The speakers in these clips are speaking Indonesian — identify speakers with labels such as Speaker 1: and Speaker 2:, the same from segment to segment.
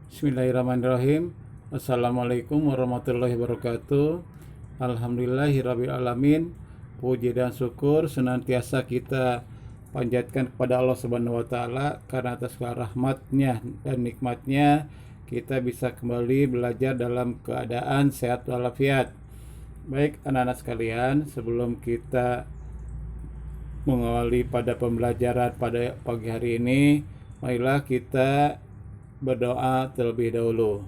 Speaker 1: Bismillahirrahmanirrahim. Assalamualaikum warahmatullahi wabarakatuh. Alhamdulillahirabbil alamin. Puji dan syukur senantiasa kita panjatkan kepada Allah Subhanahu wa taala karena atas rahmatnya dan nikmatnya kita bisa kembali belajar dalam keadaan sehat walafiat. Baik anak-anak sekalian, sebelum kita mengawali pada pembelajaran pada pagi hari ini, marilah kita berdoa terlebih dahulu.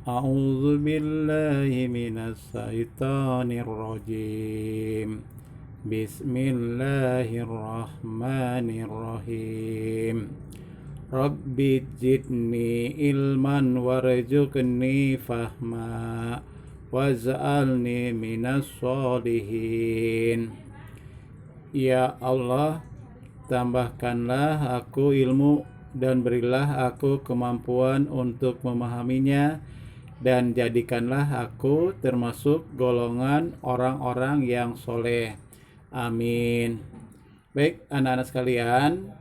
Speaker 1: A'udzu billahi minas syaitonir rajim. Bismillahirrahmanirrahim. Rabbi zidni ilman warzuqni fahma waj'alni minas sholihin. Ya Allah, tambahkanlah aku ilmu dan berilah aku kemampuan untuk memahaminya, dan jadikanlah aku termasuk golongan orang-orang yang soleh. Amin. Baik anak-anak sekalian,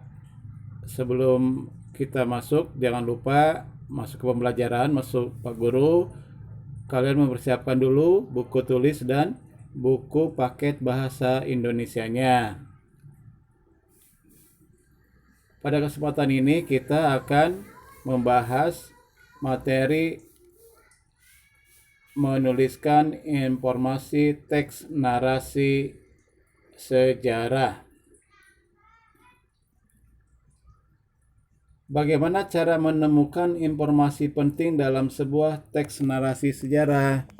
Speaker 1: sebelum kita masuk, jangan lupa masuk ke pembelajaran, masuk Pak Guru. Kalian mempersiapkan dulu buku tulis dan buku paket bahasa Indonesianya. Pada kesempatan ini kita akan membahas materi menuliskan informasi teks narasi sejarah. Bagaimana cara menemukan informasi penting dalam sebuah teks narasi sejarah?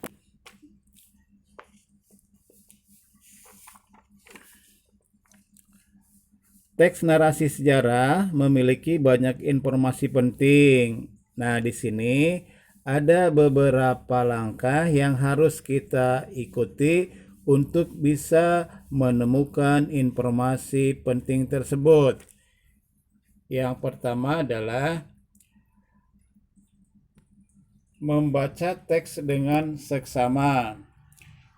Speaker 1: Teks narasi sejarah memiliki banyak informasi penting. Nah, di sini ada beberapa langkah yang harus kita ikuti untuk bisa menemukan informasi penting tersebut. Yang pertama adalah membaca teks dengan seksama.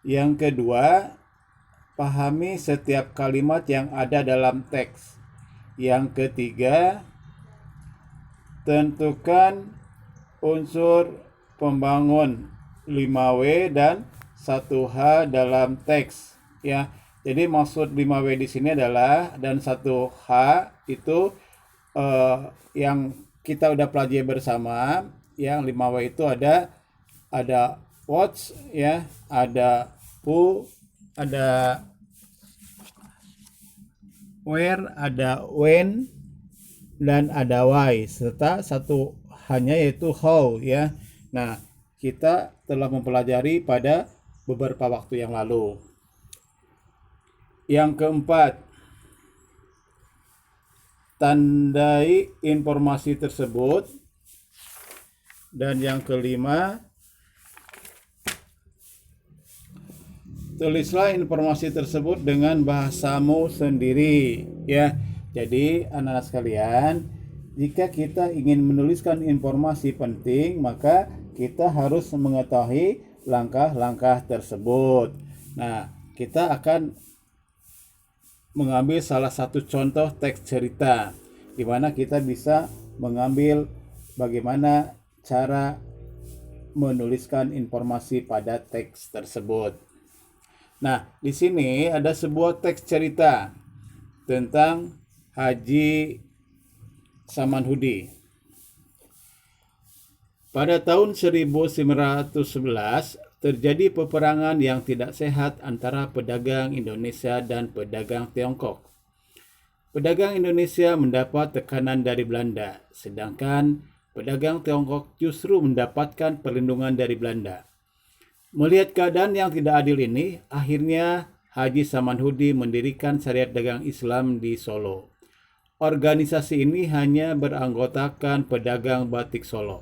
Speaker 1: Yang kedua, pahami setiap kalimat yang ada dalam teks. Yang ketiga, tentukan unsur pembangun 5W dan 1H dalam teks. Ya, jadi maksud 5W di sini adalah dan 1H itu yang kita udah pelajari bersama. Yang 5W itu ada watch, ya, ada who, ada where, ada when, dan ada why, serta satu hanya yaitu how, ya. Nah, kita telah mempelajari pada beberapa waktu yang lalu. Yang keempat, tandai informasi tersebut. Dan yang kelima, tulislah informasi tersebut dengan bahasamu sendiri, ya. Jadi anak-anak sekalian, jika kita ingin menuliskan informasi penting, maka kita harus mengetahui langkah-langkah tersebut. Nah, kita akan mengambil salah satu contoh teks cerita di mana kita bisa mengambil bagaimana cara menuliskan informasi pada teks tersebut. Nah, di sini ada sebuah teks cerita tentang Haji Samanhudi. Pada tahun 1911 terjadi peperangan yang tidak sehat antara pedagang Indonesia dan pedagang Tiongkok. Pedagang Indonesia mendapat tekanan dari Belanda, sedangkan pedagang Tiongkok justru mendapatkan perlindungan dari Belanda. Melihat keadaan yang tidak adil ini, akhirnya Haji Samanhudi mendirikan Syariat Dagang Islam di Solo. Organisasi ini hanya beranggotakan pedagang batik Solo.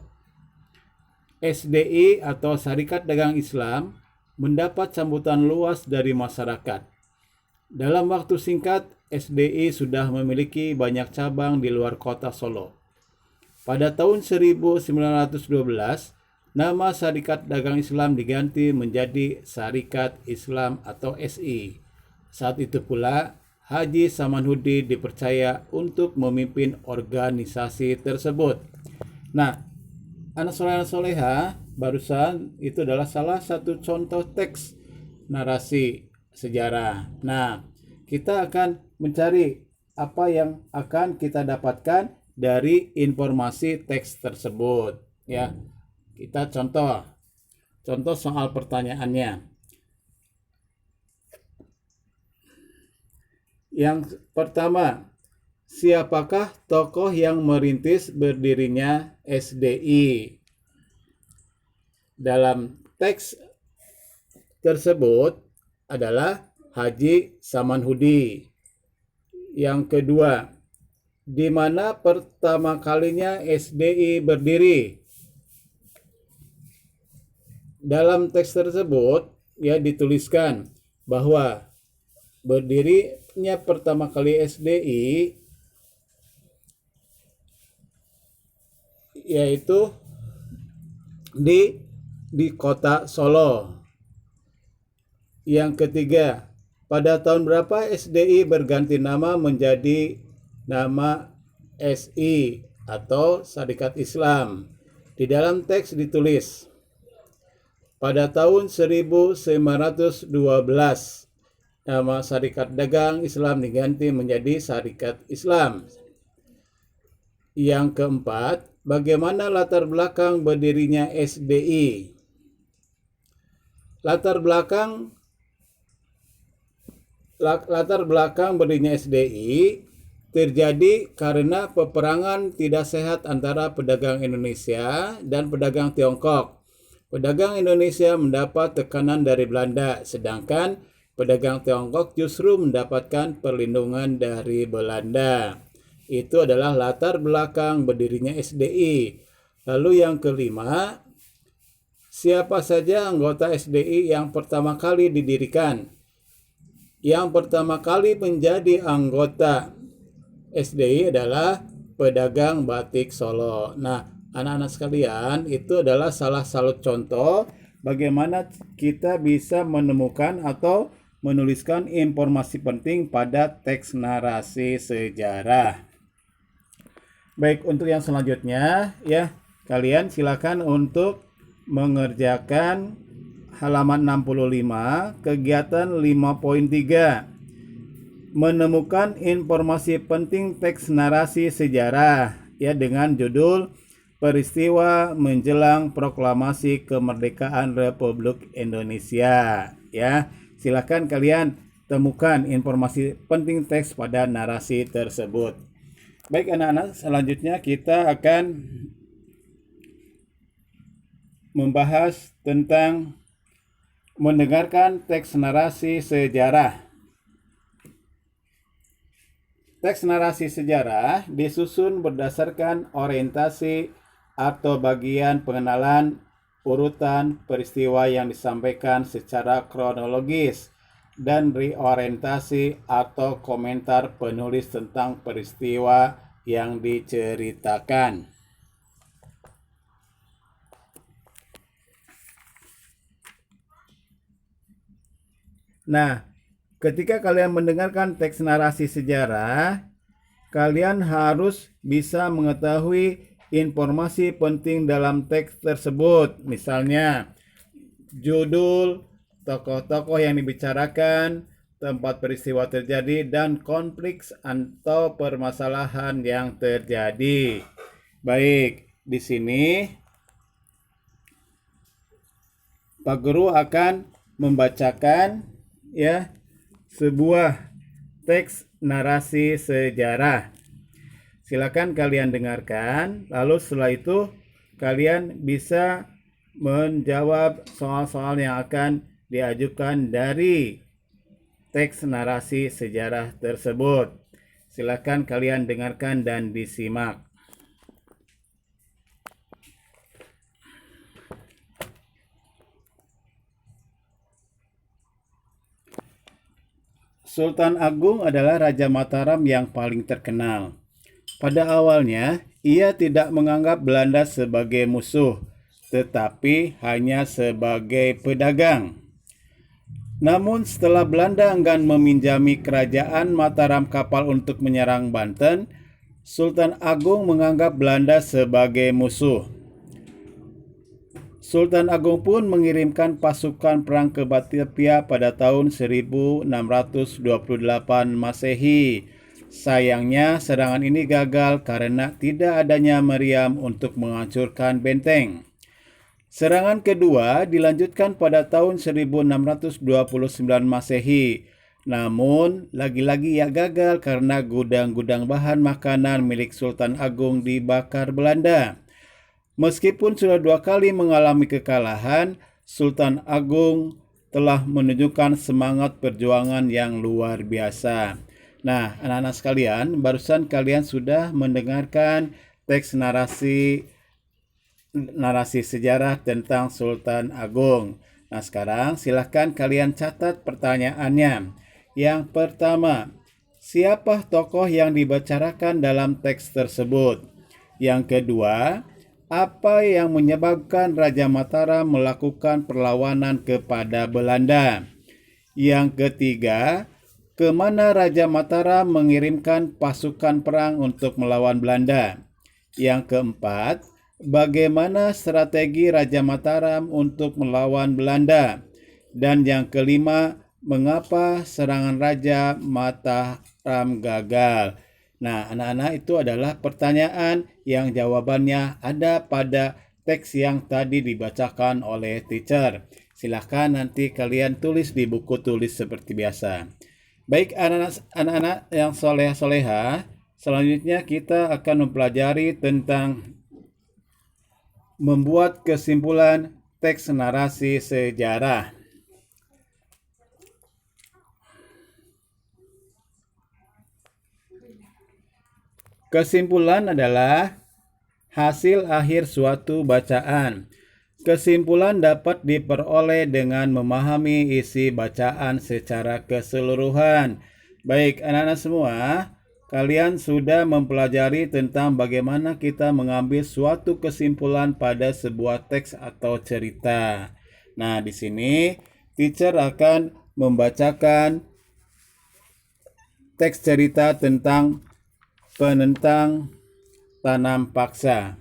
Speaker 1: SDI atau Syarikat Dagang Islam mendapat sambutan luas dari masyarakat. Dalam waktu singkat, SDI sudah memiliki banyak cabang di luar kota Solo. Pada tahun 1912, nama Syarikat Dagang Islam diganti menjadi Syarikat Islam atau SI. Saat itu pula Haji Samanhudi dipercaya untuk memimpin organisasi tersebut. Nah, anak soleha barusan itu adalah salah satu contoh teks narasi sejarah. Nah, kita akan mencari apa yang akan kita dapatkan dari informasi teks tersebut. Ya, kita contoh soal pertanyaannya. Yang pertama, siapakah tokoh yang merintis berdirinya SDI? Dalam teks tersebut adalah Haji Samanhudi. Yang kedua, di mana pertama kalinya SDI berdiri? Dalam teks tersebut ya dituliskan bahwa berdirinya pertama kali SDI yaitu di kota Solo. Yang ketiga, pada tahun berapa SDI berganti nama menjadi nama SI atau Syarikat Islam? Di dalam teks ditulis pada tahun 1912 nama Syarikat Dagang Islam diganti menjadi Syarikat Islam. Yang keempat, bagaimana latar belakang berdirinya SDI? Latar belakang berdirinya SDI terjadi karena peperangan tidak sehat antara pedagang Indonesia dan pedagang Tiongkok. Pedagang Indonesia mendapat tekanan dari Belanda, sedangkan pedagang Tiongkok justru mendapatkan perlindungan dari Belanda. Itu adalah latar belakang berdirinya SDI. Lalu yang kelima, siapa saja anggota SDI yang pertama kali didirikan? Yang pertama kali menjadi anggota SDI adalah pedagang batik Solo. Nah, anak-anak sekalian, itu adalah salah satu contoh bagaimana kita bisa menemukan atau menuliskan informasi penting pada teks narasi sejarah. Baik, untuk yang selanjutnya ya, kalian silakan untuk mengerjakan halaman 65, kegiatan 5.3. Menemukan informasi penting teks narasi sejarah ya dengan judul Peristiwa menjelang proklamasi kemerdekaan Republik Indonesia. Ya, silakan kalian temukan informasi penting teks pada narasi tersebut. Baik anak-anak, selanjutnya kita akan membahas tentang mendengarkan teks narasi sejarah. Teks narasi sejarah disusun berdasarkan orientasi atau bagian pengenalan urutan peristiwa yang disampaikan secara kronologis dan reorientasi atau komentar penulis tentang peristiwa yang diceritakan. Nah, ketika kalian mendengarkan teks narasi sejarah, kalian harus bisa mengetahui informasi penting dalam teks tersebut. Misalnya, judul, tokoh-tokoh yang dibicarakan, tempat peristiwa terjadi, dan konflik atau permasalahan yang terjadi. Baik, di sini Pak Guru akan membacakan ya sebuah teks narasi sejarah. Silakan kalian dengarkan, lalu setelah itu kalian bisa menjawab soal-soal yang akan diajukan dari teks narasi sejarah tersebut. Silakan kalian dengarkan dan disimak. Sultan Agung adalah Raja Mataram yang paling terkenal. Pada awalnya, ia tidak menganggap Belanda sebagai musuh, tetapi hanya sebagai pedagang. Namun setelah Belanda enggan meminjami kerajaan Mataram kapal untuk menyerang Banten, Sultan Agung menganggap Belanda sebagai musuh. Sultan Agung pun mengirimkan pasukan perang ke Batavia pada tahun 1628 Masehi. Sayangnya serangan ini gagal karena tidak adanya meriam untuk menghancurkan benteng. Serangan kedua dilanjutkan pada tahun 1629 Masehi. Namun, lagi-lagi ia gagal karena gudang-gudang bahan makanan milik Sultan Agung dibakar Belanda. Meskipun sudah 2 kali mengalami kekalahan, Sultan Agung telah menunjukkan semangat perjuangan yang luar biasa. Nah, anak-anak sekalian, barusan kalian sudah mendengarkan teks narasi sejarah tentang Sultan Agung. Nah, sekarang silahkan kalian catat pertanyaannya. Yang pertama, siapa tokoh yang dibicarakan dalam teks tersebut? Yang kedua, apa yang menyebabkan Raja Mataram melakukan perlawanan kepada Belanda? Yang ketiga, kemana Raja Mataram mengirimkan pasukan perang untuk melawan Belanda? Yang keempat, bagaimana strategi Raja Mataram untuk melawan Belanda? Dan yang kelima, mengapa serangan Raja Mataram gagal? Nah, anak-anak, itu adalah pertanyaan yang jawabannya ada pada teks yang tadi dibacakan oleh teacher. Silahkan nanti kalian tulis di buku tulis seperti biasa. Baik anak-anak yang soleh-soleha, selanjutnya kita akan mempelajari tentang membuat kesimpulan teks narasi sejarah. Kesimpulan adalah hasil akhir suatu bacaan. Kesimpulan dapat diperoleh dengan memahami isi bacaan secara keseluruhan. Baik, anak-anak semua, kalian sudah mempelajari tentang bagaimana kita mengambil suatu kesimpulan pada sebuah teks atau cerita. Nah, di sini teacher akan membacakan teks cerita tentang penentang tanam paksa.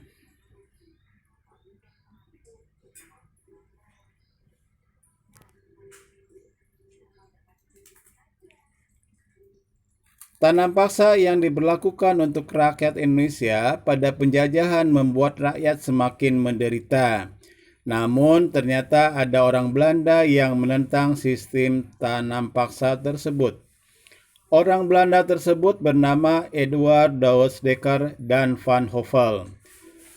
Speaker 1: Tanam paksa yang diberlakukan untuk rakyat Indonesia pada penjajahan membuat rakyat semakin menderita. Namun ternyata ada orang Belanda yang menentang sistem tanam paksa tersebut. Orang Belanda tersebut bernama Eduard Douwes Dekker dan Van Hövell.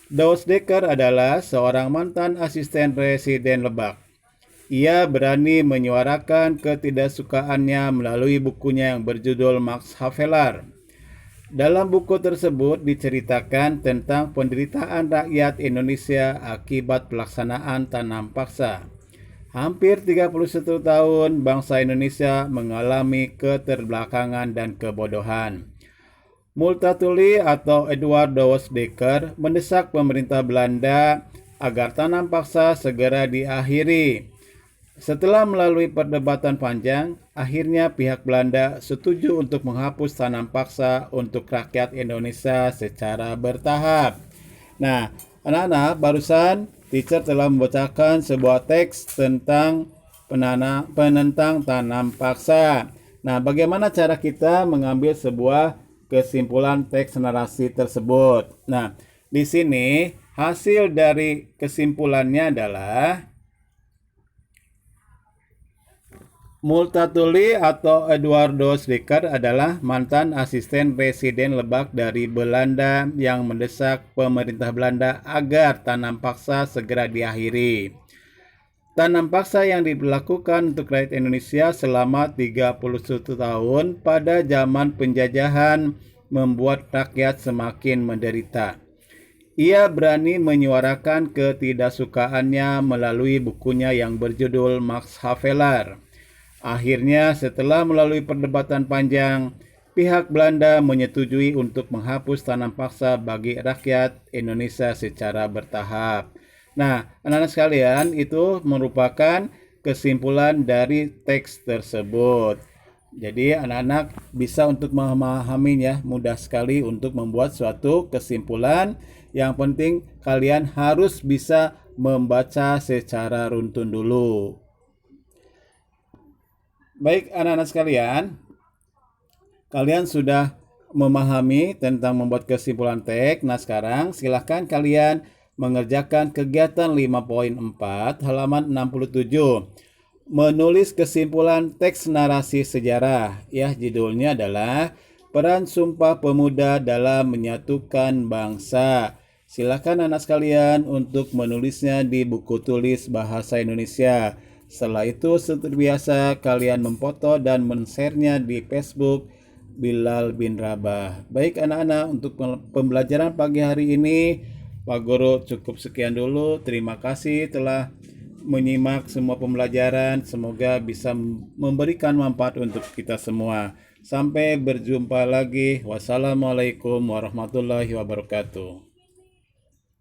Speaker 1: Douwes Dekker adalah seorang mantan asisten residen Lebak. Ia berani menyuarakan ketidaksukaannya melalui bukunya yang berjudul Max Havelaar. Dalam buku tersebut diceritakan tentang penderitaan rakyat Indonesia akibat pelaksanaan tanam paksa. Hampir 31 tahun bangsa Indonesia mengalami keterbelakangan dan kebodohan. Multatuli atau Eduard Douwes Dekker mendesak pemerintah Belanda agar tanam paksa segera diakhiri. Setelah melalui perdebatan panjang, akhirnya pihak Belanda setuju untuk menghapus tanam paksa untuk rakyat Indonesia secara bertahap. Nah, anak-anak, barusan teacher telah membacakan sebuah teks tentang penentang tanam paksa. Nah, bagaimana cara kita mengambil sebuah kesimpulan teks narasi tersebut? Nah, di sini hasil dari kesimpulannya adalah Multatuli atau Eduard Douwes Dekker adalah mantan asisten residen Lebak dari Belanda yang mendesak pemerintah Belanda agar tanam paksa segera diakhiri. Tanam paksa yang diberlakukan untuk rakyat Indonesia selama 31 tahun pada zaman penjajahan membuat rakyat semakin menderita. Ia berani menyuarakan ketidaksukaannya melalui bukunya yang berjudul Max Havelaar. Akhirnya, setelah melalui perdebatan panjang, pihak Belanda menyetujui untuk menghapus tanam paksa bagi rakyat Indonesia secara bertahap. Nah, anak-anak sekalian, itu merupakan kesimpulan dari teks tersebut. Jadi anak-anak bisa untuk memahaminya, mudah sekali untuk membuat suatu kesimpulan. Yang penting kalian harus bisa membaca secara runtun dulu. Baik anak-anak sekalian, kalian sudah memahami tentang membuat kesimpulan teks. Nah sekarang silahkan kalian mengerjakan kegiatan 5.4 halaman 67. Menulis kesimpulan teks narasi sejarah. Ya, judulnya adalah Peran Sumpah Pemuda dalam Menyatukan Bangsa. Silakan anak sekalian untuk menulisnya di buku tulis bahasa Indonesia. Setelah itu seperti biasa kalian memfoto dan men-share-nya di Facebook Bilal bin Rabah. Baik anak-anak, untuk pembelajaran pagi hari ini Pak Guru cukup sekian dulu. Terima kasih telah menyimak semua pembelajaran. Semoga bisa memberikan manfaat untuk kita semua. Sampai berjumpa lagi. Wassalamualaikum warahmatullahi wabarakatuh.